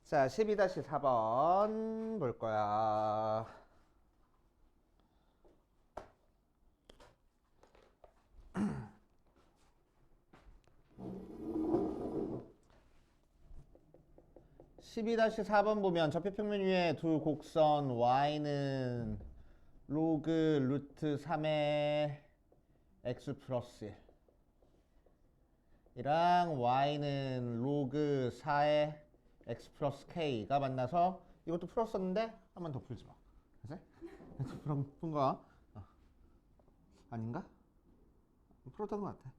자, 12-4번 볼 거야. (12-4번) 보면 좌표평면 위에 두 곡선 y는 로그 루트 3의 x 플러스 1 이랑 y는 로그 4의 x 플러스 k가 만나서 이것도 풀었었는데 한 번 더 풀지 마. 그치? 푼 거 아닌가? 풀었던 것 같아.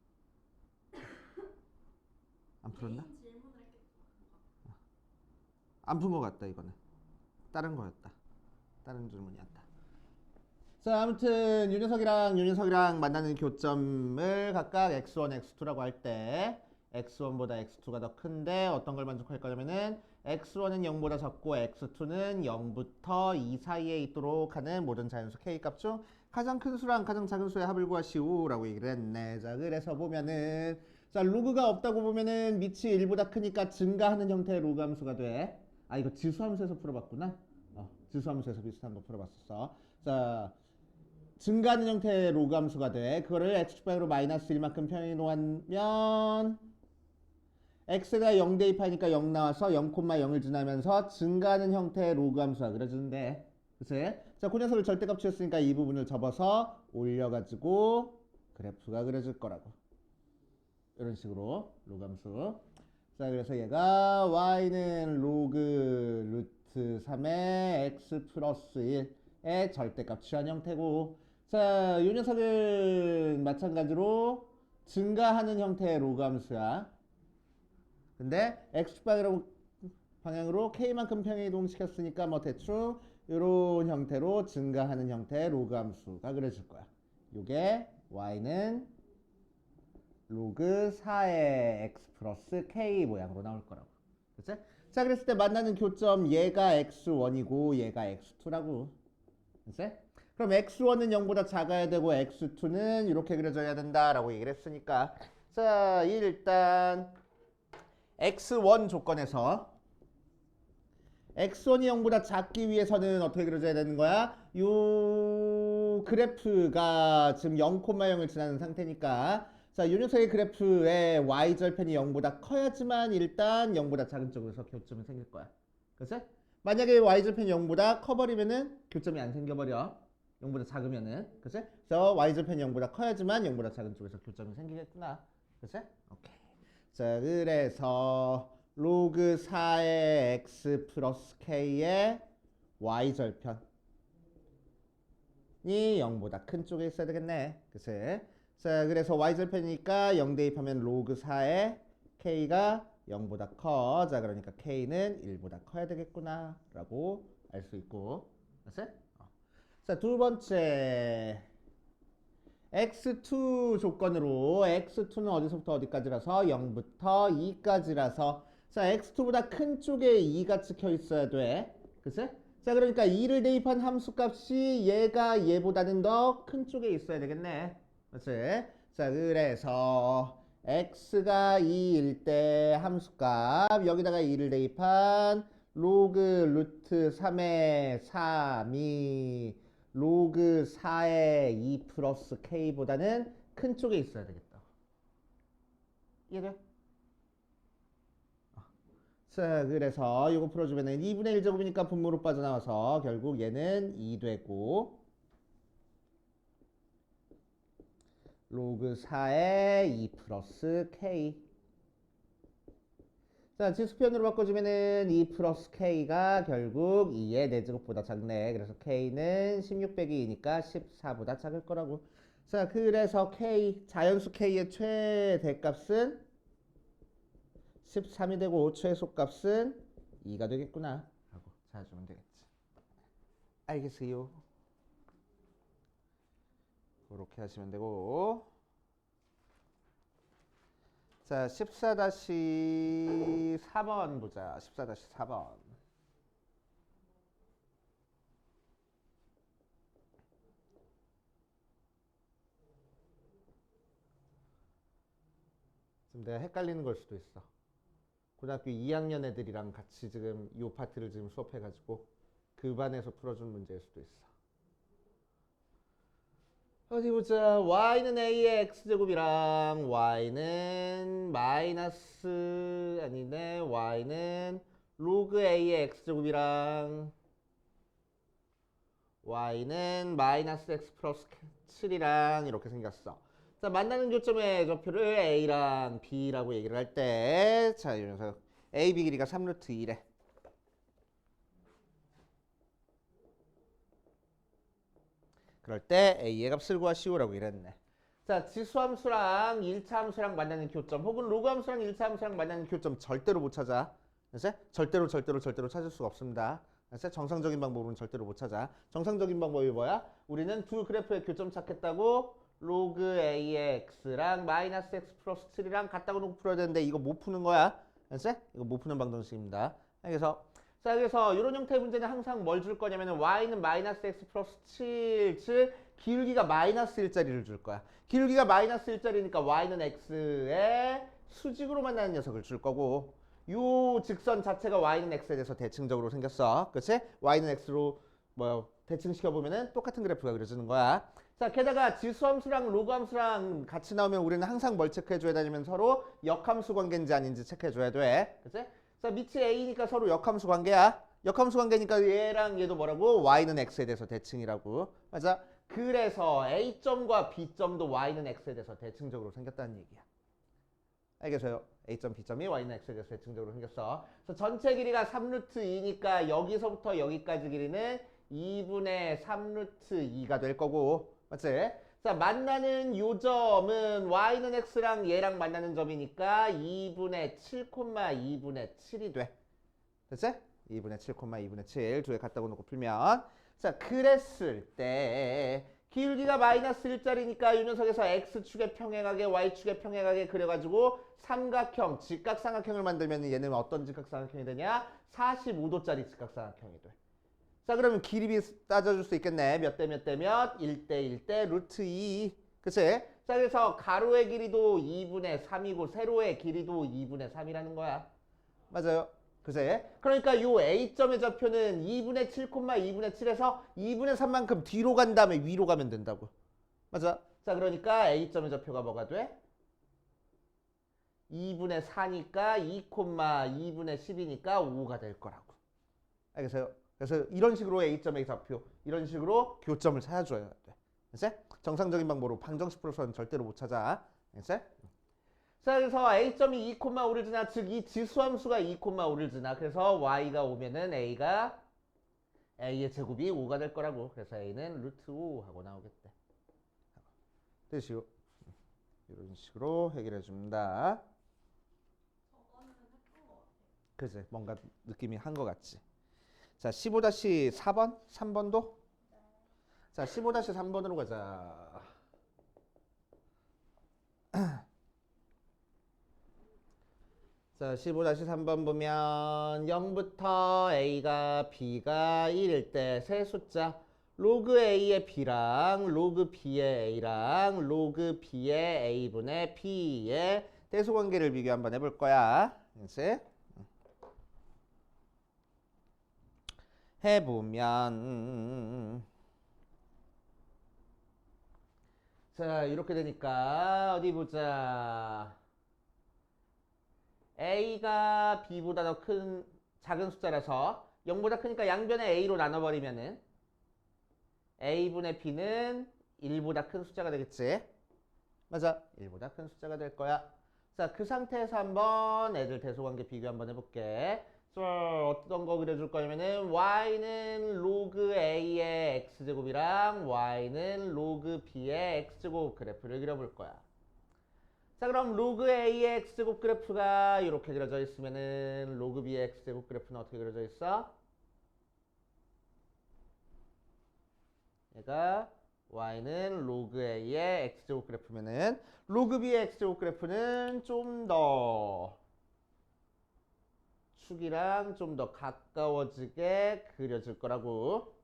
안 풀었나? 안 푼 것 같다 이거는. 다른 거였다. 다른 질문이었다. 자, 아무튼 윤현석이랑 만나는 교점을 각각 x1, x2라고 할 때 x1보다 x2가 더 큰데 어떤 걸 만족할 거냐면은 x1은 0보다 적고 x2는 0부터 2 사이에 있도록 하는 모든 자연수 k 값 중 가장 큰 수랑 가장 작은 수의 합을 구하시오라고 얘기를 했네. 자, 그래서 보면은 자, 로그가 없다고 보면은 밑이 1보다 크니까 증가하는 형태의 로그 함수가 돼. 아, 이거 지수함수에서 풀어봤구나. 지수함수에서 비슷한 거 풀어봤었어. 자, 증가하는 형태의 로그 함수가 돼. 그거를 x축방으로 마이너스 1만큼 평행 이동하면 x가 0 대입하니까 0 나와서 0,0을 지나면서 증가하는 형태의 로그 함수가 그려지는데, 그치? 자, 그 녀석을 절대값 취했으니까 이 부분을 접어서 올려가지고 그래프가 그려질 거라고. 이런 식으로 로그 함수. 자, 그래서 얘가 y는 로그 루트 3의 x 플러스 1의 절대값 취한 형태고, 자, 이 녀석은 마찬가지로 증가하는 형태의 로그 함수야. 근데 x축 방향으로 k만큼 평행 이동시켰으니까 뭐 대충 이런 형태로 증가하는 형태의 로그 함수가 그려질 거야. 요게 y는 로그 4의 x 플러스 k 모양으로 나올 거라고. 그치? 자, 그랬을 때 만나는 교점 얘가 x1이고 얘가 x2라고. 그치? 그럼 x1은 0보다 작아야 되고 x2는 이렇게 그려져야 된다라고 얘기를 했으니까, 자, 일단 x1 조건에서 x1이 0보다 작기 위해서는 어떻게 그려져야 되는 거야? 요 그래프가 지금 0,0을 지나는 상태니까, 자, 요 녀석의 그래프의 y절편이 0보다 커야지만 일단 0보다 작은 쪽에서 교점이 생길 거야. 그치? 만약에 y절편이 0보다 커버리면은 교점이 안 생겨버려. 0보다 작으면은. 그치? 그래서 y절편이 0보다 커야지만 0보다 작은 쪽에서 교점이 생기겠구나. 그치? 오케이. 자, 그래서 로그 4의 x 플러스 k의 y절편이 0보다 큰 쪽에 있어야 되겠네. 그치? 자, 그래서 y절편이니까 0 대입하면 로그 4의 k가 0보다 커. 자, 그러니까 k는 1보다 커야 되겠구나 라고 알 수 있고. 그치? 자, 두 번째 x2 조건으로 x2는 어디서부터 어디까지라서 0부터 2까지라서, 자, x2보다 큰 쪽에 2가 찍혀 있어야 돼. 그치? 자, 그러니까 2를 대입한 함수 값이 얘가 얘보다는 더 큰 쪽에 있어야 되겠네. 그치? 자, 그래서 x가 2일 때 함수값 여기다가 2를 대입한 로그 루트 3의 3이 로그 4의 2 플러스 k보다는 큰 쪽에 있어야 되겠다. 이해돼? 자, 그래서 이거 풀어주면은 2분의 1 제곱이니까 분모로 빠져나와서 결국 얘는 2 되고, 로그 4의 2 플러스 k. 자, 지수표현으로 바꿔주면은 2 플러스 k가 결국 2의 4제곱보다 작네. 그래서 k는 16 빼기 2니까 14보다 작을 거라고. 자, 그래서 k, 자연수 k의 최대값은 13이 되고 최소값은 2가 되겠구나 하고 찾아주면 되겠지. 알겠어요? 그렇게 하시면 되고, 자, 14-4번 보자. 14-4번. 지금 내가 헷갈리는 걸 수도 있어. 고등학교 2학년 애들이랑 같이 지금 이 파트를 지금 수업해가지고 그 반에서 풀어준 문제일 수도 있어. 어디 보자. y는 a의 x제곱이랑 y는 마이너스 아니네. y는 로그 a의 x제곱이랑 y는 마이너스 x 플러스 7이랑 이렇게 생겼어. 자, 만나는 교점의 좌표를 a랑 b라고 얘기를 할 때, 자, 이 녀석 a, b 길이가 3루트 2래. 그럴 때 a의 값을 구하시오라고 이랬네. 자, 지수함수랑 1차 함수랑 만나는 교점 혹은 로그 함수랑 1차 함수랑 만나는 교점 절대로 못 찾아. 그래서 절대로 찾을 수가 없습니다. 그래서 정상적인 방법으로는 절대로 못 찾아. 정상적인 방법이 뭐야? 우리는 두 그래프의 교점 찾겠다고 로그 a의 x랑 마이너스 x 플러스 7이랑 같다고 놓고 풀어야 되는데 이거 못 푸는 거야. 그래서 이거 못 푸는 방정식입니다. 그래서 이런 형태의 문제는 항상 뭘 줄 거냐면은 y는 마이너스 x 플러스 7, 즉 기울기가 마이너스 1짜리를 줄 거야. 기울기가 마이너스 1짜리니까 y는 x의 수직으로 만나는 녀석을 줄 거고 요 직선 자체가 y는 x에 대해서 대칭적으로 생겼어. 그치? y는 x로 대칭시켜보면은 똑같은 그래프가 그려지는 거야. 자, 게다가 지수함수랑 로그함수랑 같이 나오면 우리는 항상 뭘 체크해줘야 되냐면 서로 역함수 관계인지 아닌지 체크해줘야 돼. 그치? 자, 밑이 a니까 서로 역함수 관계야. 역함수 관계니까 얘랑 얘도 뭐라고? y는 x에 대해서 대칭이라고. 맞아? 그래서 a점과 b점도 y는 x에 대해서 대칭적으로 생겼다는 얘기야. 알겠어요? a점, b점이 y는 x에 대해서 대칭적으로 생겼어. 그래서 전체 길이가 3루트 2니까 여기서부터 여기까지 길이는 2분의 3루트 2가 될 거고. 맞지? 자, 만나는 요 점은 y는 x랑 얘랑 만나는 점이니까 2분의 7, 2분의 7이 돼. 됐지? 2분의 7, 2분의 7 두 개 갖다 놓고 풀면 자, 그랬을 때 기울기가 마이너스 1짜리니까 이 녀석에서 x축에 평행하게 y축에 평행하게 그려가지고 삼각형, 직각삼각형을 만들면 얘는 어떤 직각삼각형이 되냐? 45도짜리 직각삼각형이 돼. 자, 그러면 길이 따져줄 수 있겠네. 몇 대 몇 대 몇? 1대 1대 루트 2. 그치? 자, 그래서 가로의 길이도 2분의 3이고 세로의 길이도 2분의 3이라는 거야. 맞아요. 그치? 그러니까 요 A점의 좌표는 2분의 7, 2분의 7에서 2분의 3만큼 뒤로 간 다음에 위로 가면 된다고. 맞아? 자, 그러니까 A점의 좌표가 뭐가 돼? 2분의 4니까 2, 2분의 10이니까 5가 될 거라고. 알겠어요? 그래서 이런 식으로 A점의 좌표, 이런 식으로 교점을 찾아줘야 돼. 알겠어요? 정상적인 방법으로 방정식 풀어서는 절대로 못 찾아. 알겠어요? 자, 그래서 A점이 2,5를 지나, 즉 이 지수함수가 2,5를 지나. 그래서 Y가 오면은 A의 제곱이 5가 될 거라고. 그래서 A는 루트 5 하고 나오겠대. 되시오. 이런 식으로 해결해 줍니다. 그치? 뭔가 느낌이 한 것 같지? 자, 15-4번? 3번도? 자, 15-3번으로 가자. 자, 15-3번 보면 0부터 A가 B가 1일 때 세 숫자 로그 A의 B랑 로그 B의 A랑 로그 B의 A분의 B의 대소관계를 비교 한번 해볼 거야. 그치? 해보면 자, 이렇게 되니까 어디 보자. A가 B보다 더 큰 작은 숫자라서 0보다 크니까 양변에 A로 나눠버리면은 A분의 B는 1보다 큰 숫자가 되겠지. 맞아. 1보다 큰 숫자가 될 거야. 자, 그 상태에서 한번 애들 대소관계 비교 한번 해볼게. 어떤 거 그려줄 거냐면은 y는 로그 a의 x제곱이랑 y는 로그 b의 x제곱 그래프를 그려볼 거야. 자, 그럼 로그 a의 x제곱 그래프가 이렇게 그려져 있으면은 로그 b의 x제곱 그래프는 어떻게 그려져 있어? 얘가 y는 로그 a의 x제곱 그래프면은 로그 b의 x제곱 그래프는 좀 더 축이랑 좀 더 가까워지게 그려질 거라고.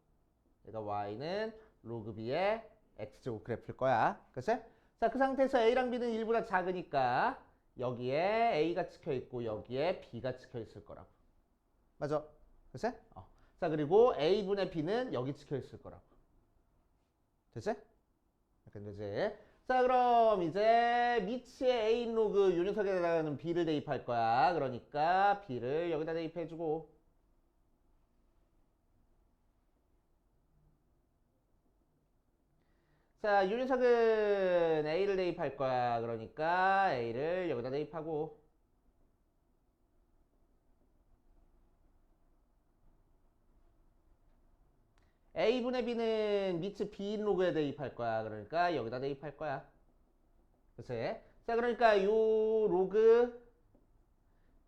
얘가 y는 로그 b의 x제곱 그래프일 거야. 그치? 자, 그 상태에서 a랑 b는 1보다 작으니까 여기에 A가 찍혀 있고 여기에 B가 찍혀 있을 거라고. 맞아? 그치? 자, 그리고 A분의 B는 여기 찍혀 있을 거라고. 됐지? 약간 되지? 자, 그럼 이제 미치의 A 로그 요 녀석에다가는 B를 대입할 거야. 그러니까 B를 여기다 대입해주고. 자, 요 녀석은 A를 대입할 거야. 그러니까 A를 여기다 대입하고. A분의 B는 미치 B인 로그에 대입할 거야. 그러니까 여기다 대입할 거야. 그치? 자, 그러니까 요 로그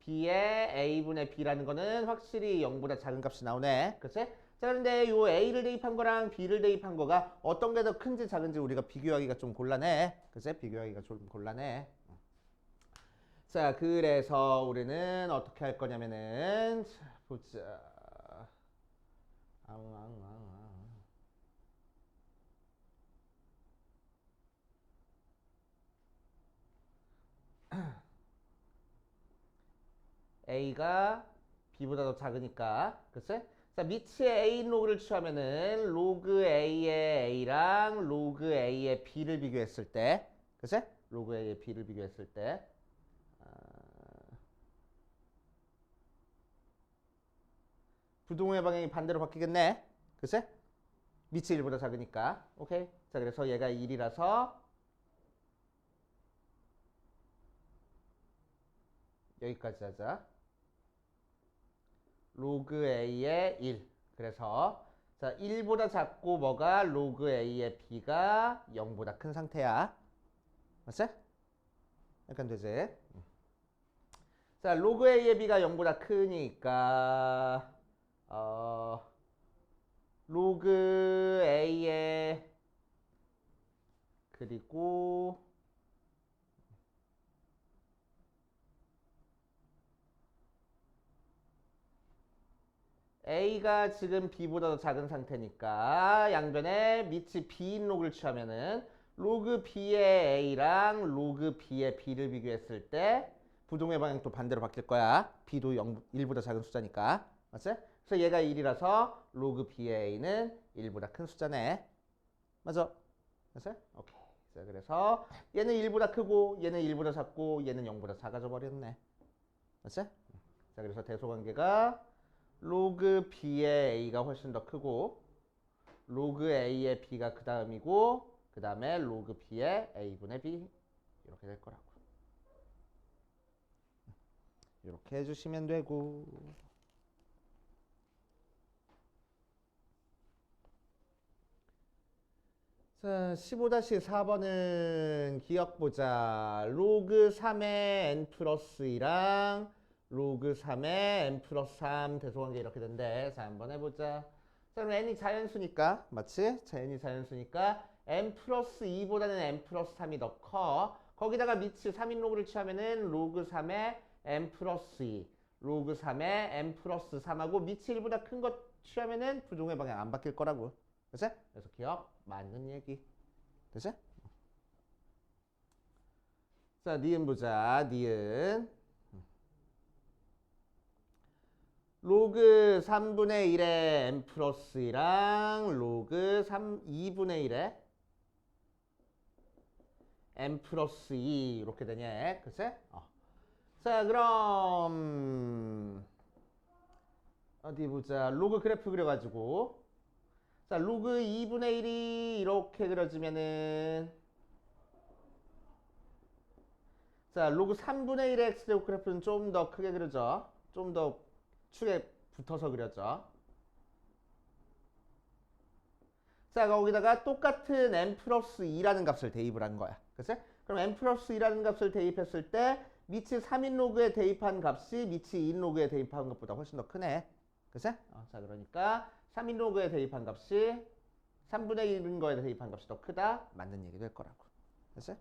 B의 A분의 B라는 거는 확실히 0보다 작은 값이 나오네. 그치? 자, 그런데 요 A를 대입한 거랑 B를 대입한 거가 어떤 게 더 큰지 작은지 우리가 비교하기가 좀 곤란해. 그치? 비교하기가 좀 곤란해. 자, 그래서 우리는 어떻게 할 거냐면은, 자, 보자. A가 B보다 더 작으니까, 그치? 자, 미치의 A 로그를 취하면은 로그 A의 A랑 로그 A의 B를 비교했을 때, 그치? 로그 A의 B를 비교했을 때, 부동의 방향이 반대로 바뀌겠네, 그치? 미치 1보다 작으니까, 오케이? 자, 그래서 얘가 1이라서 여기까지 하자. 로그 A의 1. 그래서 자, 1보다 작고 뭐가 로그 A의 B가 0보다 큰 상태야. 맞지? 약간 되지? 자, 로그 A의 B가 0보다 크니까 로그 A의 그리고 A가 지금 B보다 더 작은 상태니까 양변에 밑이 B인 로그를 취하면은 로그 B의 A랑 로그 B의 B를 비교했을 때 부동의 방향 또 반대로 바뀔 거야. B도 1보다 작은 숫자니까. 맞지? 그래서 얘가 1이라서 로그 B의 A는 1보다 큰 숫자네. 맞아? 맞지? 오케이. 자, 그래서 얘는 1보다 크고 얘는 1보다 작고 얘는 0보다 작아져 버렸네. 맞지? 자, 그래서 대소관계가 로그 B의 A가 훨씬 더 크고 로그 A의 B가 그 다음이고 그 다음에 로그 B의 A분의 B 이렇게 될 거라고. 이렇게 해주시면 되고 자 15-4번은 기억 보자. 로그 3의 n 플러스 2랑 로그 3의 n 플러스 3 대소관계 이렇게 된대. 자 한번 해보자. 자 그럼 n이 자연수니까 맞지? 자 n이 자연수니까 n 플러스 2보다는 n 플러스 3이 더 커. 거기다가 미치 3인 로그를 취하면은 로그 3의 n 플러스 2 로그 3의 n 플러스 3하고 미치 1보다 큰 것 취하면은 부동의 방향 안 바뀔 거라고. 그치? 그래서 기억 맞는 얘기. 됐지? 자, 니은 보자. 니은. 로그 3분의 1의 n 플러스 2랑 로그 2분의 1의 n 플러스 2 이렇게 되냐? 그치? 자, 그럼 어디 보자. 로그 그래프 그려가지고 자, 로그 2분의 1이 이렇게 그려지면은 자, 로그 3분의 1의 x제곱 그래프는 좀 더 크게 그려져. 좀 더 축에 붙어서 그려져. 자, 거기다가 똑같은 n 플러스 2라는 값을 대입을 한 거야. 그치? 그럼 n 플러스 2라는 값을 대입했을 때 미치 3인 로그에 대입한 값이 미치 2인 로그에 대입한 것보다 훨씬 더 크네. 그치? 자, 그러니까 3인 로그에 대입한 값이 3분의 1인 거에 대입한 값이 더 크다. 맞는 얘기 될 거라고. 됐어?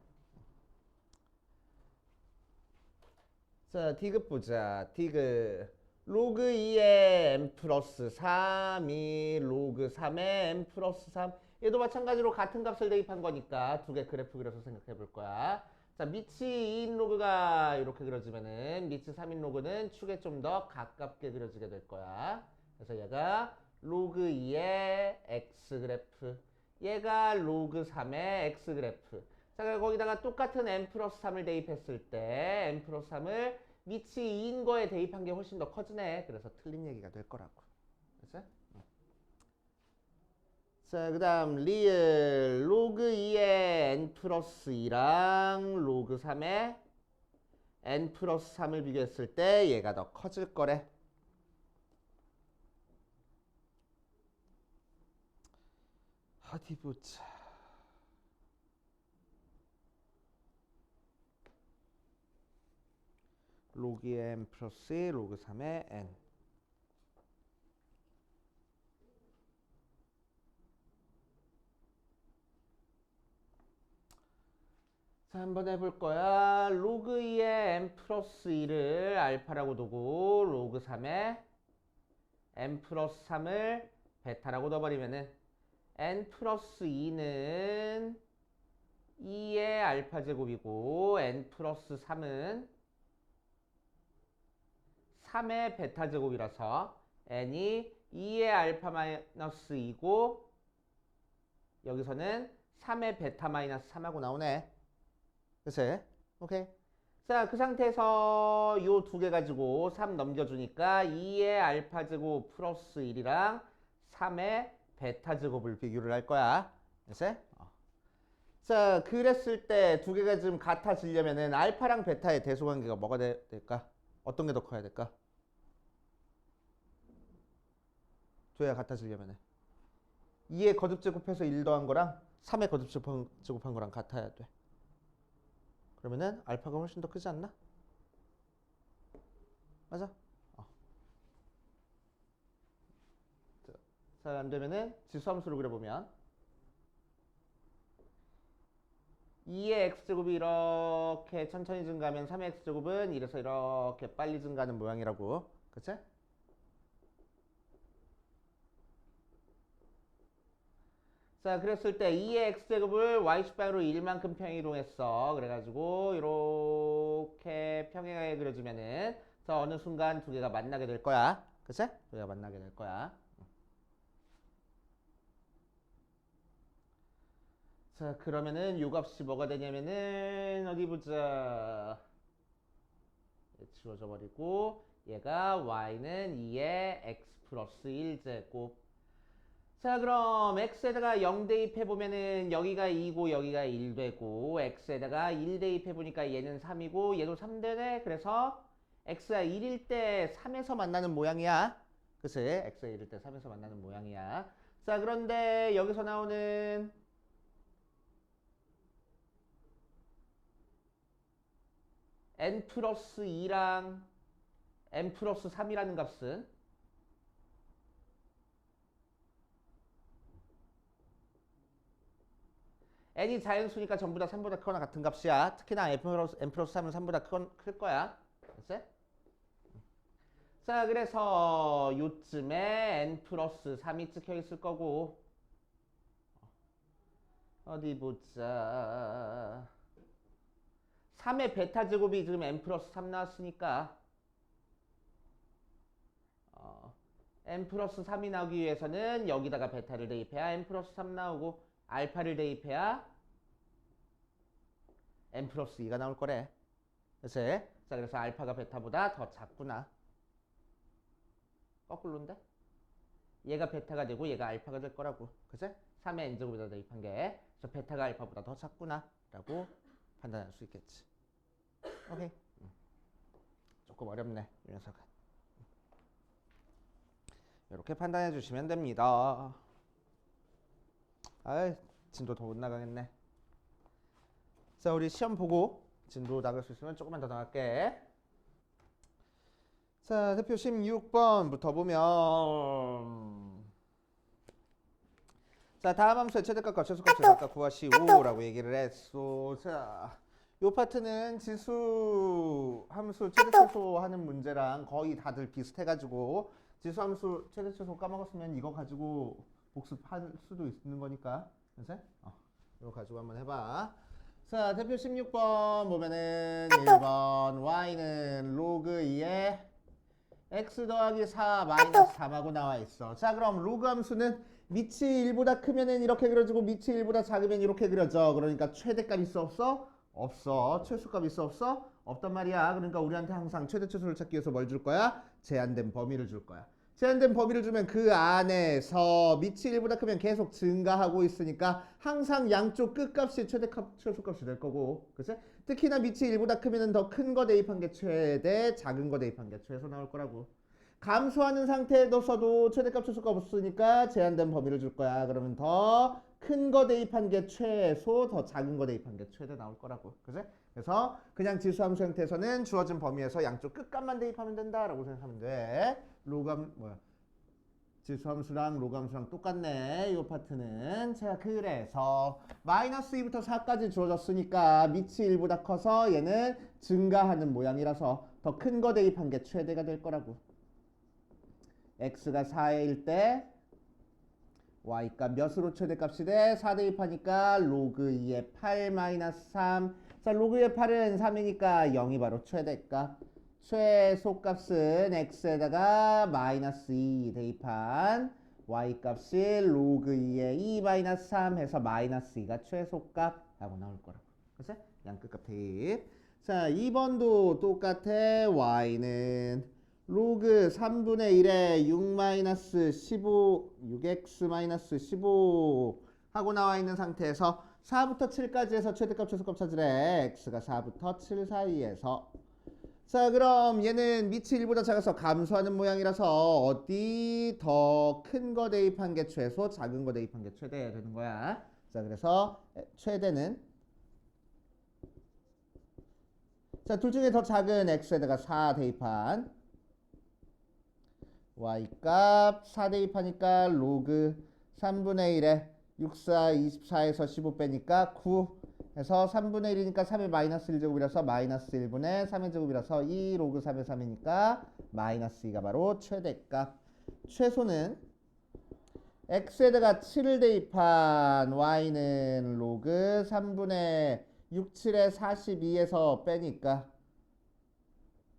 자, 디귿 보자. 디귿. 로그 2의 n 플러스 3이 로그 3의 n 플러스 3. 얘도 마찬가지로 같은 값을 대입한 거니까 두 개 그래프 그려서 생각해 볼 거야. 자, 밑이 2인 로그가 이렇게 그려지면은 밑이 3인 로그는 축에 좀 더 가깝게 그려지게 될 거야. 그래서 얘가 로그 2의 x 그래프, 얘가 로그 3의 x 그래프. 자, 그리고 거기다가 똑같은 n 플러스 3을 대입했을 때 n 플러스 3을 밑이 2인 거에 대입한 게 훨씬 더 커지네. 그래서 틀린 얘기가 될 거라고. 그래서 자, 그 다음 리을 로그 2의 n 플러스 2랑 로그 3의 n 플러스 3을 비교했을 때 얘가 더 커질 거래. 어디 보자. 로그 2의 n 플러스 2, 로그 3의 n. 자, 한번 해볼 거야. 로그 2의 n 플러스 2를 알파라고 두고 로그 3의 n 플러스 3을 베타라고 넣어버리면은 n 플러스 2는 2의 알파 제곱이고 n 플러스 3은 3의 베타 제곱이라서 n이 2의 알파 마이너스 2고 여기서는 3의 베타 마이너스 3하고 나오네. 그치? 오케이. 자, 그 상태에서 요 두 개 가지고 3 넘겨주니까 2의 알파 제곱 플러스 1이랑 3의 베타 제곱을 비교를 할 거야. 그치? 자, 그랬을 때 두 개가 좀 같아지려면은 알파랑 베타의 대소관계가 뭐가 될까? 어떤 게 더 커야 될까? 두 개가 같아지려면은 2의 거듭 제곱해서 1 더한 거랑 3의 거듭 제곱한 거랑 같아야 돼. 그러면은 알파가 훨씬 더 크지 않나? 맞아? 자, 안 되면은 지수함수를 그려보면 2의 x제곱이 이렇게 천천히 증가하면 3의 x제곱은 이래서 이렇게 빨리 증가하는 모양이라고. 그치? 자, 그랬을 때 2의 x제곱을 y축방으로 1만큼 평이동했어. 그래가지고 이렇게 평행하게 그려주면은 자, 어느 순간 두 개가 만나게 될 거야. 그치? 두 개가 만나게 될 거야. 자, 그러면은 요 값이 뭐가 되냐면은 어디 보자. 지워져 버리고 얘가 y는 2의 x 플러스 1제곱. 자, 그럼 x에다가 0 대입해보면은 여기가 2고 여기가 1 되고 x에다가 1 대입해보니까 얘는 3이고 얘도 3 되네. 그래서 x가 1일 때 3에서 만나는 모양이야. 그치? x가 1일 때 3에서 만나는 모양이야. 자, 그런데 여기서 나오는 n 플러스 2랑 n 플러스 3이라는 값은 n이 자연수니까 전부 다 3보다 크거나 같은 값이야. 특히나 n 플러스 3은 3보다 클 거야. 그치? 자, 그래서 요쯤에 n 플러스 3이 찍혀 있을 거고 어디 보자. 3의 베타 제곱이 지금 n 플러스 3 나왔으니까 n 플러스 3이 나오기 위해서는 여기다가 베타를 대입해야 n 플러스 3 나오고 알파를 대입해야 n 플러스 2가 나올 거래. 그치? 자, 그래서 알파가 베타보다 더 작구나. 거꾸로인데? 얘가 베타가 되고 얘가 알파가 될 거라고. 그치? 3의 n제곱에다 대입한 게. 그래서 베타가 알파보다 더 작구나 라고 판단할 수 있겠지. 오케이. 조금 어렵네, 이 녀석은. 이렇게 판단해 주시면 됩니다. 아이, 진도 더 못 나가겠네. 자, 우리 시험 보고 진도 나갈 수 있으면 조금만 더 나갈게. 자, 대표 16번부터 보면 자, 다음 함수의 최대값과 최소값 최대값 구하시오라고 얘기를 했어. 자, 요 파트는 지수 함수 최대 최소 하는 문제랑 거의 다들 비슷해가지고 지수 함수 최대 최소 까먹었으면 이거 가지고 복습할 수도 있는 거니까. 그치? 이거 가지고 한번 해봐. 자, 대표 16번 보면은 1번 y는 로그 2에 x 더하기 4 마이너스 3하고 나와 있어. 자, 그럼 로그 함수는 밑이 1보다 크면은 이렇게 그려지고 밑이 1보다 작으면 이렇게 그려져. 그러니까 최대값 있어 없어? 없어. 최소값 있어 없어? 없단 말이야. 그러니까 우리한테 항상 최대 최소를 찾기 위해서 뭘 줄 거야? 제한된 범위를 줄 거야. 제한된 범위를 주면 그 안에서 밑이 1보다 크면 계속 증가하고 있으니까 항상 양쪽 끝값이 최대값, 최소값이 될 거고, 그치? 특히나 밑이 1보다 크면 더 큰 거 대입한 게 최대, 작은 거 대입한 게 최소 나올 거라고. 감소하는 상태에서도 최대값, 최소값 없으니까 제한된 범위를 줄 거야. 그러면 더 큰 거 대입한 게 최소, 더 작은 거 대입한 게 최대 나올 거라고, 그치? 그래서 그냥 지수함수 형태에서는 주어진 범위에서 양쪽 끝값만 대입하면 된다라고 생각하면 돼. 로감 뭐야? 지수함수랑 로감수랑 똑같네. 이 파트는. 자, 그래서 마이너스 2부터 4까지 주어졌으니까 밑이 1보다 커서 얘는 증가하는 모양이라서 더 큰 거 대입한 게 최대가 될 거라고. x가 4일 때 y값 몇으로 최대값이 돼? 4 대입하니까 로그 2의 8 마이너스 3. 자, 로그 2의 8은 3이니까 0이 바로 최대값. 최소값은 x에다가 마이너스 2 대입한 y값이 로그 2의 2 마이너스 3 해서 마이너스 2가 최소값 하고 나올 거라고. 그치? 양끝값 대입. 자, 2번도 똑같아. y는 로그 3분의 1에 6 마이너스 15, 6x 마이너스 15 하고 나와 있는 상태에서 4부터 7까지 해서 최대값, 최소값 찾으래. x가 4부터 7 사이에서. 자, 그럼 얘는 밑이 1보다 작아서 감소하는 모양이라서 어디 더 큰 거 대입한 게 최소, 작은 거 대입한 게 최대 되는 거야. 자, 그래서 최대는 자, 둘 중에 더 작은 x에다가 4 대입한 y값 4 대입하니까 로그 3분의 1에 6, 4, 24에서 15 빼니까 9 해서 3분의 1이니까 3의 마이너스 1제곱이라서 마이너스 1분의 3의 제곱이라서 2 로그 3의 3이니까 마이너스 2가 바로 최대값. 최소는 x에다가 7을 대입한 y는 로그 3분의 6, 7에 42에서 빼니까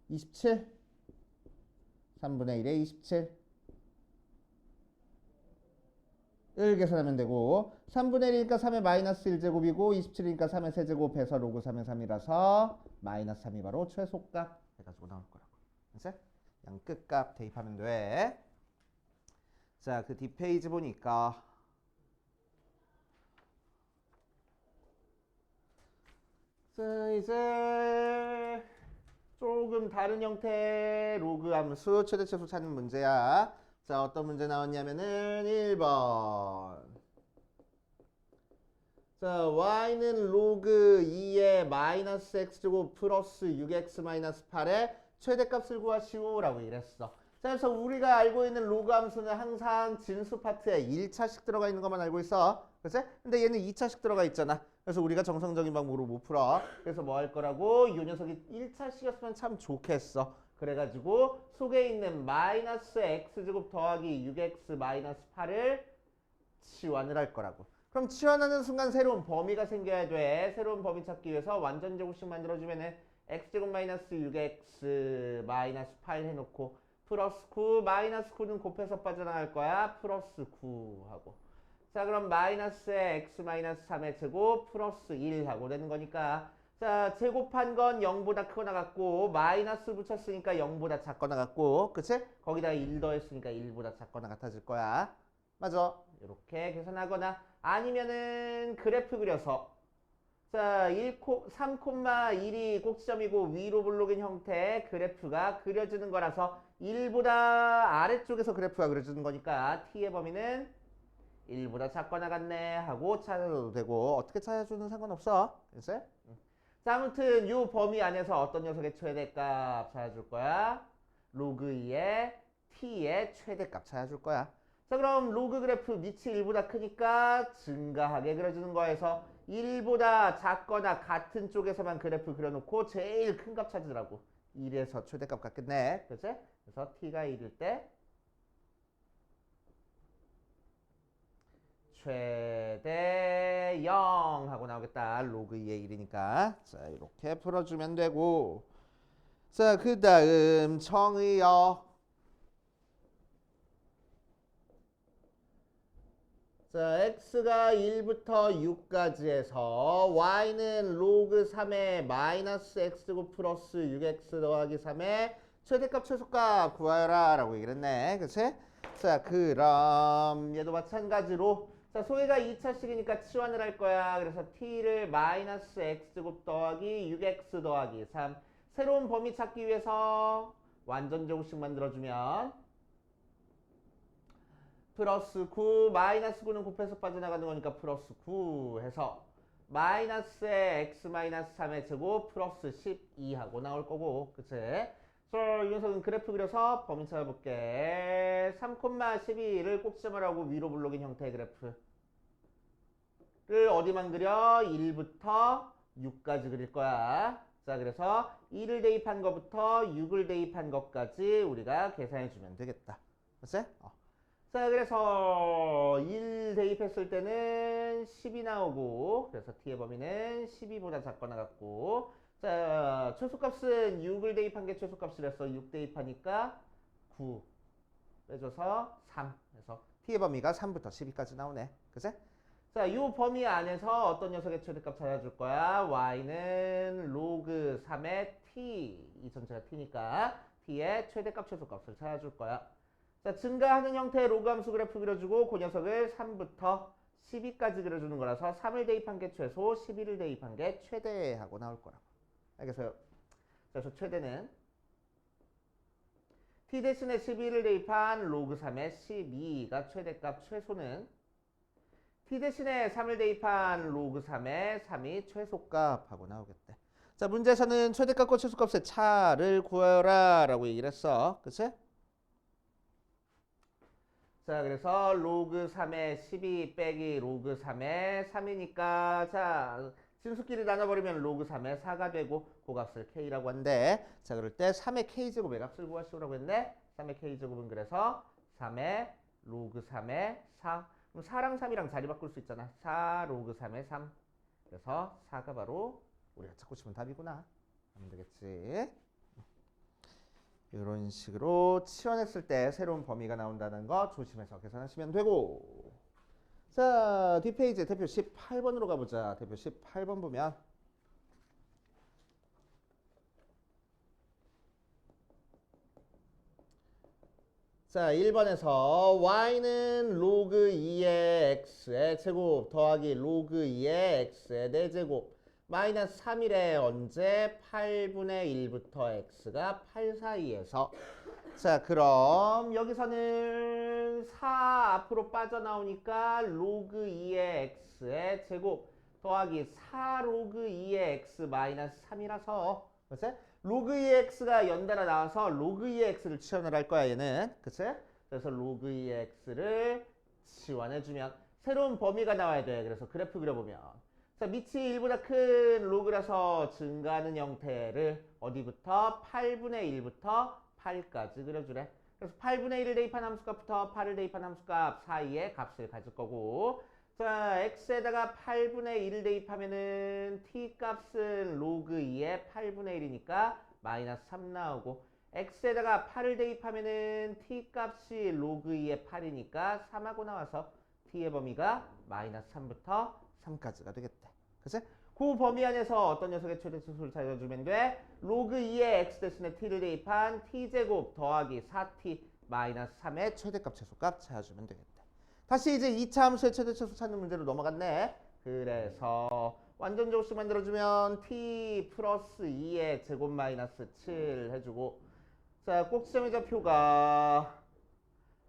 27 3분의 1에 27 을 계산하면 되고 3분의 1이니까 3의 마이너스 1제곱이고 27이니까 3의 세제곱 해서 로그 3의 3이라서 마이너스 3이 바로 최소값 해가지고 나올 거라고. 그치? 양 끝값 대입하면 돼. 자, 그 뒷페이지 보니까 자, 이제 조금 다른 형태의 로그 함수 최대 최소 찾는 문제야. 자, 어떤 문제 나왔냐면은 1번. 자, y는 로그 2의 마이너스 x제곱 플러스 6x 마이너스 8의 최대값을 구하시오 라고 이랬어. 자, 그래서 우리가 알고 있는 로그 함수는 항상 진수 파트에 1차씩 들어가 있는 것만 알고 있어. 그치? 근데 얘는 2차씩 들어가 있잖아. 그래서 우리가 정상적인 방법으로 못 풀어. 그래서 뭐 할 거라고? 이 녀석이 1차씩이었으면 참 좋겠어. 그래가지고 속에 있는 마이너스 x제곱 더하기 6x 마이너스 8을 치환을 할 거라고. 그럼 치환하는 순간 새로운 범위가 생겨야 돼. 새로운 범위 찾기 위해서 완전 제곱식 만들어주면은 x제곱 마이너스 6x 마이너스 8 해놓고 플러스 9 마이너스 9는 곱해서 빠져나갈 거야. 플러스 9 하고. 자, 그럼 마이너스에 x 마이너스 3의 제곱 플러스 1 하고 되는 거니까 자, 제곱한 건 0보다 크거나 같고 마이너스 붙였으니까 0보다 작거나 같고 그치? 거기다가 1 더했으니까 1보다 작거나 같아질 거야. 맞아. 이렇게 계산하거나 아니면은 그래프 그려서 자, 3,1이 꼭지점이고 위로 블록인 형태의 그래프가 그려지는 거라서 1보다 아래쪽에서 그래프가 그려지는 거니까 t의 범위는 1보다 작거나 같네 하고 찾아줘도 되고 어떻게 찾아주는 상관없어. 그치? 자, 아무튼 이 범위 안에서 어떤 녀석의 최대값 찾아줄 거야? 로그 2의 t의 최대값 찾아줄 거야. 자, 그럼 로그 그래프 밑이 1보다 크니까 증가하게 그려주는 거에서 1보다 작거나 같은 쪽에서만 그래프 그려놓고 제일 큰 값 찾으라고. 1에서 최대값 같겠네. 그치? 그래서 t가 1일 때 최대 2의 0 하고 나오겠다. 로그 2의 1이니까. 자, 이렇게 풀어주면 되고. 자, 그 다음 정의역. 자, x가 1부터 6까지 해서 y는 로그 3의 마이너스 x제곱 플러스 6x 더하기 3의 최대값 최소값 구하여라 라고 얘기를 했네. 그치? 자, 그럼 얘도 마찬가지로 자, 소개가 2차식이니까 치환을 할 거야. 그래서 t를 마이너스 x제곱 더하기 6x 더하기 3 새로운 범위 찾기 위해서 완전 제곱식 만들어주면 플러스 9 마이너스 9는 곱해서 빠져나가는 거니까 플러스 9 해서 마이너스의 x 마이너스 3의 제곱 플러스 12 하고 나올 거고 그치? 그래서 이 녀석은 그래프 그려서 범위 찾아볼게. 3,12를 꼭지점을 하고 위로 블록인 형태의 그래프를 어디만 그려? 1부터 6까지 그릴 거야. 자, 그래서 1을 대입한 것부터 6을 대입한 것까지 우리가 계산해 주면 되겠다. 그치? 자, 그래서 1 대입했을 때는 10이 나오고 그래서 t의 범위는 12보다 작거나 같고 자, 최소값은 6을 대입한 게 최소값이랬어. 6 대입하니까 9 빼줘서 3 그래서 t의 범위가 3부터 12까지 나오네. 그치? 자, 이 범위 안에서 어떤 녀석의 최대값 찾아줄 거야? y는 로그 3의 t 이 전체가 t니까 t의 최대값 최소값을 찾아줄 거야. 자, 증가하는 형태의 로그 함수 그래프 그려주고 그 녀석을 3부터 12까지 그려주는 거라서 3을 대입한 게 최소, 12를 대입한 게 최대 하고 나올 거라고. 알겠어요? 그래서 최대는 t 대신에 12를 대입한 로그 3의 12가 최대값, 최소는 t 대신에 3을 대입한 로그 3의 3이 최소값 하고 나오겠대. 자, 문제에서는 최대값과 최소값의 차를 구하여라 라고 얘기를 했어. 그치? 자, 그래서 로그 3의 12 빼기 로그 3의 3이니까 자, 진수끼리 나눠버리면 로그 3의 4가 되고 그 값을 k라고 한대. 자, 그럴 때 3의 k제곱의 값을 구하시오라고 했네. 3의 k제곱은 그래서 3의 로그 3의 4. 그럼 4랑 3이랑 자리 바꿀 수 있잖아. 4 로그 3의 3. 그래서 4가 바로 우리가 찾고 싶은 답이구나. 하면 되겠지. 이런 식으로 치환했을 때 새로운 범위가 나온다는 거 조심해서 계산하시면 되고. 자, 뒷페이지 대표 18번으로 가보자. 대표 18번 보면 자, 1번에서 y는 로그 2의 x의 제곱 더하기 로그 2의 x의 4제곱 마이너스 3이래. 언제? 8분의 1부터 x가 8 사이에서. 자, 그럼 여기서는 4 앞으로 빠져나오니까 로그 2의 x의 제곱 더하기 4 로그 2의 x 마이너스 3이라서 그치? 로그 2의 x가 연달아 나와서 로그 2의 x를 치환을 할 거야 얘는. 그치? 그래서 로그 2의 x를 치환해주면 새로운 범위가 나와야 돼. 그래서 그래프 그려보면 자, 밑이 1보다 큰 로그라서 증가하는 형태를 어디부터? 8분의 1부터 8까지 그려주래. 그래서 8분의 1을 대입한 함수값부터 8을 대입한 함수값 사이에 값을 가질 거고 자, x에다가 8분의 1을 대입하면은 t 값은 로그 2의 8분의 1이니까 마이너스 3 나오고 x에다가 8을 대입하면은 t 값이 로그 2의 8이니까 3하고 나와서 t의 범위가 마이너스 3부터 3까지가 되겠대. 그치? 그 범위 안에서 어떤 녀석의 최대 치수를 찾아주면 돼? 로그 2의 x 대신에 t를 대입한 t제곱 더하기 4t 마이너스 3의 최대값 최소값 찾아주면 되겠다. 다시 이제 2차 함수의 최대 치수 찾는 문제로 넘어갔네. 그래서 완전 제곱식 만들어주면 t 플러스 2의 제곱 마이너스 7 해주고 자, 꼭지점의 좌표가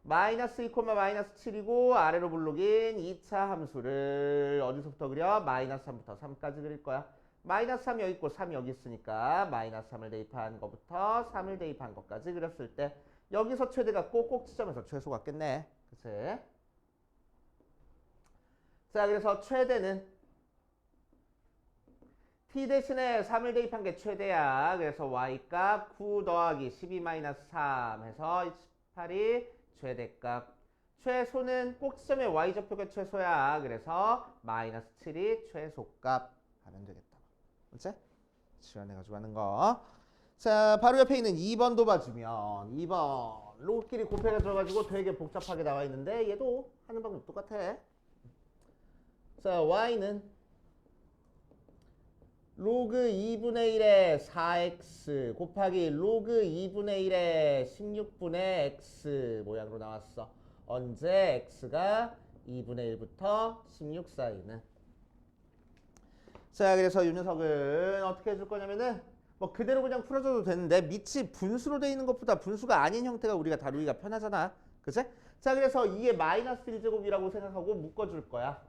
마이너스 2, 마이너스 7이고 아래로 블록인 2차 함수를 어디서부터 그려? 마이너스 3부터 3까지 그릴 거야. 마이너스 3 여기 있고 3 여기 있으니까 마이너스 3을 대입한 것부터 3을 대입한 것까지 그렸을 때 여기서 최대가 꼭지점에서 최소 같겠네. 그치? 자, 그래서 최대는 t 대신에 3을 대입한 게 최대야. 그래서 y값 9 더하기 12 마이너스 3 해서 18이 최대값. 최소는 꼭지점의 y좌표가 최소야. 그래서 마이너스 7이 최소값 하면 되겠다. 그치? 지원해가지고 하는 거. 자, 바로 옆에 있는 2번도 봐주면 2번 로그끼리 곱해가 들어가지고 되게 복잡하게 나와 있는데 얘도 하는 방법 똑같아. 자, y는 로그 2분의 1의 4x 곱하기 로그 2분의 1의 16분의 x 모양으로 나왔어. 언제 x가 2분의 1부터 16 사이는. 자, 그래서 이 녀석은 어떻게 해줄 거냐면은 뭐 그대로 그냥 풀어줘도 되는데 밑이 분수로 되어 있는 것보다 분수가 아닌 형태가 우리가 다루기가 편하잖아. 그치? 자, 그래서 이게 마이너스 1제곱이라고 생각하고 묶어줄 거야.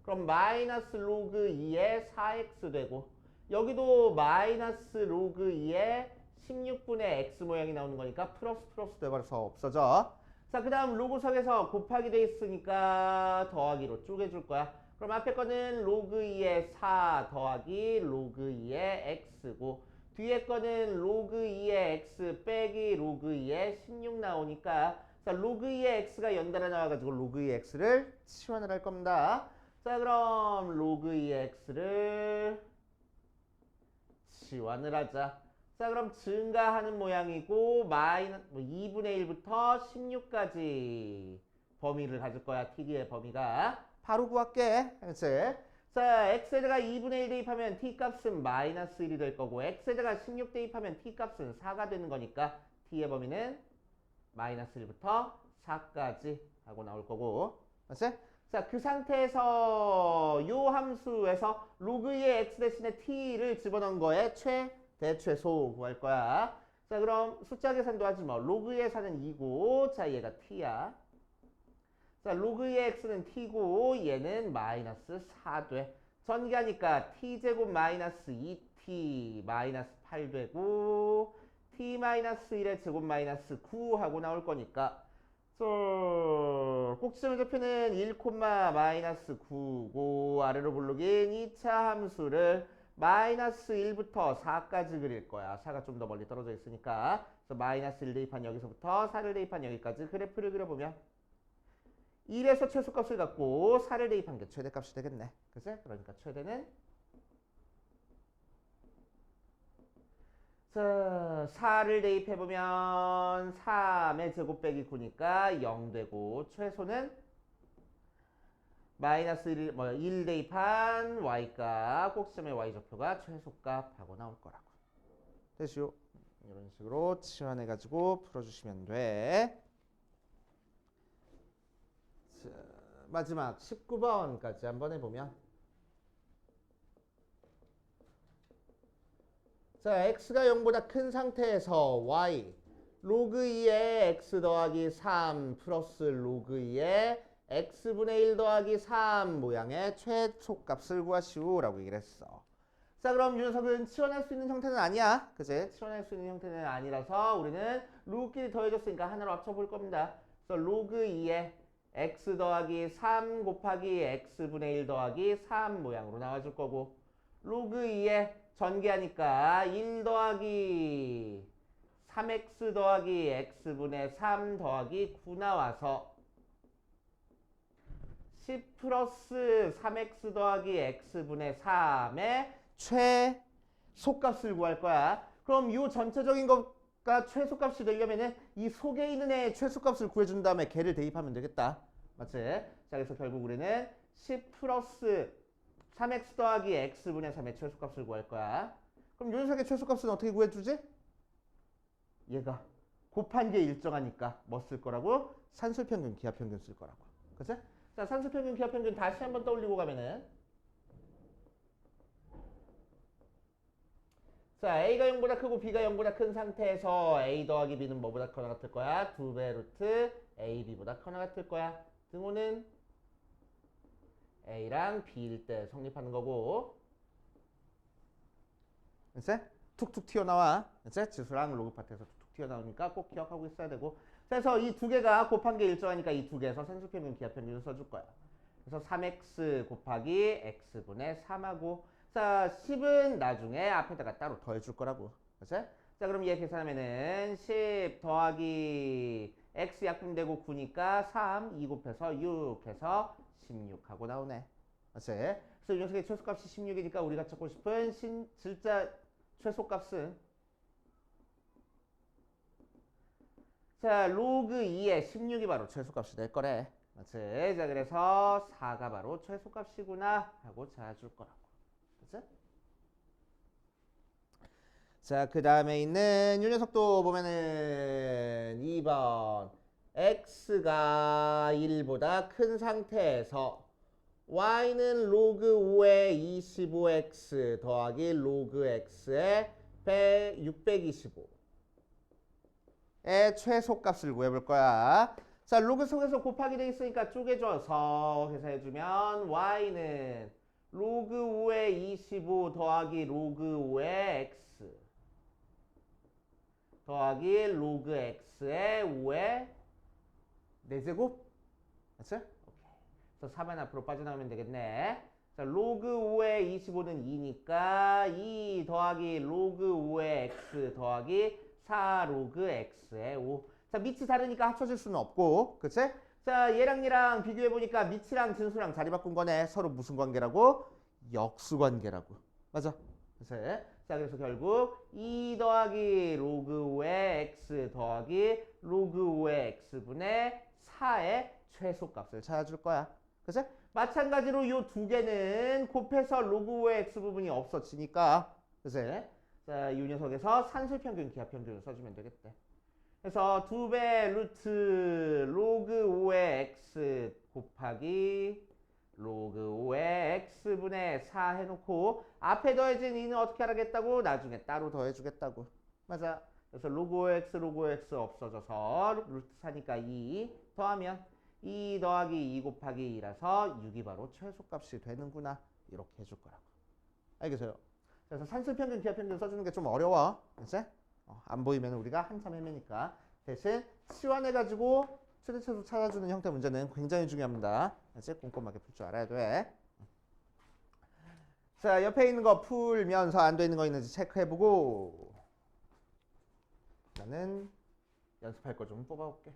그럼 마이너스 로그 2의 4x 되고 여기도 마이너스 로그 2의 16분의 x 모양이 나오는 거니까 플러스 돼버려서 없어져. 자, 그 다음 로그석에서 곱하기 돼 있으니까 더하기로 쪼개줄 거야. 그럼 앞에 거는 로그 2의 4 더하기 로그 2의 x고 뒤에 거는 로그 2의 x 빼기 로그 2의 16 나오니까 자, 로그 2의 x가 연달아 나와가지고 로그 2의 x를 치환을 할 겁니다. 자, 그럼 로그 2의 x를 치환을 하자. 자, 그럼 증가하는 모양이고 마이너스 2분의 1부터 16까지 범위를 가질 거야. TD의 범위가. 바로 구할게. 그렇지? 자, x에다가 2분의 1 대입하면 t값은 마이너스 1이 될 거고 x에다가 16 대입하면 t값은 4가 되는 거니까 t의 범위는 마이너스 1부터 4까지 하고 나올 거고. 그렇지? 자, 그 상태에서 요 함수에서 로그의 x 대신에 t를 집어넣은 거에 대최소 구할 거야. 자, 그럼 숫자 계산도 하지 뭐. 로그의 4는 2고 자, 얘가 t야. 자, 로그의 x는 t고 얘는 마이너스 4 돼. 전개하니까 t제곱 마이너스 2t 마이너스 8 되고 t 마이너스 1의 제곱 마이너스 9 하고 나올 거니까 꼭지점의 좌표는 1, 마이너스 9고 아래로 부르긴 2차 함수를 마이너스 1부터 4까지 그릴 거야. 4가 좀 더 멀리 떨어져 있으니까. 그래서 마이너스 1 대입한 여기서부터 4를 대입한 여기까지 그래프를 그려보면 1에서 최소값을 갖고 4를 대입한 게 최대값이 되겠네. 그치? 그러니까 최대는 자, 4를 대입해보면 3의 제곱 빼기 9니까 0 되고 최소는 마이너스 1 대입한 y값 꼭지점의 y좌표가 최소값 하고 나올 거라고. 됐죠? 이런 식으로 치환해가지고 풀어주시면 돼. 자, 마지막 19번까지 한번 해보면 자, x가 0보다 큰 상태에서 y 로그 2의 x 더하기 3 플러스 로그 2의 x분의 1 더하기 3 모양의 최소값을 구하시오 라고 얘기를 했어. 자, 그럼 이 녀석은 치환할 수 있는 형태는 아니야. 그치? 치환할 수 있는 형태는 아니라서 우리는 로그끼리 더해줬으니까 하나로 합쳐볼 겁니다. 그래서 로그 2의 x 더하기 3 곱하기 x분의 1 더하기 3 모양으로 나와줄 거고 로그 2의 전개하니까 1 더하기 3x 더하기 x분의 3 더하기 9 나와서 10 플러스 3x 더하기 x분의 3의 최소값을 구할 거야. 그럼 이 전체적인 것과 최소값이 되려면은 이 속에 있는 애의 최소값을 구해준 다음에 걔를 대입하면 되겠다. 맞지? 자, 그래서 결국 우리는 10 플러스 3x 더하기 x분의 3의 최소값을 구할 거야. 그럼 이 녀석의 최소값은 어떻게 구해주지? 얘가 곱한 게 일정하니까 뭐 쓸 거라고? 산술평균, 기하평균 쓸 거라고. 그치? 자, 산술평균, 기하평균 다시 한번 떠올리고 가면은 자, A가 0보다 크고 B가 0보다 큰 상태에서 A 더하기 B는 뭐보다 커나 같을 거야? 2배 루트 AB보다 커나 같을 거야. 등호는 A랑 B일 때 성립하는 거고. 그치? 툭툭 튀어나와. 그치? 지수랑 로그 파트에서 툭툭 튀어나오니까 꼭 기억하고 있어야 되고. 그래서 이 두 개가 곱한 게 일정하니까 이 두 개에서 산술평균, 기하평균을 써줄 거야. 그래서 3x 곱하기 x분의 3하고 자, 10은 나중에 앞에다가 따로 더해줄 거라고. 그치? 자, 그럼 얘 계산하면은 10 더하기 x 약분되고 9니까 3, 2 곱해서 6 해서 16하고 나오네. 맞지? 그래서 이 녀석의 최소값이 16이니까 우리가 찾고 싶은 진짜 최소값은 자, 로그 2의 16이 바로 최소값이 될 거래. 맞지? 자, 그래서 4가 바로 최소값이구나 하고 찾아줄 거라고. 그치? 자, 그 다음에 있는 이 녀석도 보면은 2번 x가 1보다 큰 상태에서 y는 로그 5의 25x 더하기 로그 x의 625의 최소값을 구해볼 거야. 자, 로그 속에서 곱하기 돼 있으니까 쪼개줘서 계산해주면 y는 로그 5의 25 더하기 로그 5의 x 더하기 로그 x의 5의 4제곱? 맞지? 오케이. 그래서 4만 앞으로 빠져나오면 되겠네. 자, 로그 5의 25는 2니까 2 더하기 로그 5의 x 더하기 4 로그 x의 5. 자, 밑이 다르니까 합쳐질 수는 없고, 그치? 자, 얘랑 비교해보니까 밑이랑 진수랑 자리 바꾼 거네. 서로 무슨 관계라고? 역수관계라고. 맞아. 그치? 자, 그래서 결국 2 더하기 로그 5의 x 더하기 로그 5의 x분의 4의 최소값을 찾아줄 거야. 그치? 마찬가지로 이 두 개는 곱해서 로그 5의 x 부분이 없어지니까, 그치? 자, 이 녀석에서 산술평균, 기하평균을 써주면 되겠대. 그래서 2배 루트 로그 5의 x 곱하기 로그 5의 x분의 4 해놓고 앞에 더해진 2는 어떻게 하겠다고? 나중에 따로 더해주겠다고. 맞아. 그래서 로그 5x 로그 5x 없어져서 루트 4니까 2 더하면 2 더하기 2 곱하기 2라서 6이 바로 최소값이 되는구나. 이렇게 해줄 거라고. 알겠어요? 그래서 산술평균, 기하평균 써주는 게 좀 어려워. 그치? 안 보이면 우리가 한참 헤매니까 대신 치환해가지고 최대최소 찾아주는 형태 문제는 굉장히 중요합니다. 이제 꼼꼼하게 풀 줄 알아야 돼. 자, 옆에 있는 거 풀면서 안 돼 있는 거 있는지 체크해보고 나는 연습할 거 좀 뽑아볼게.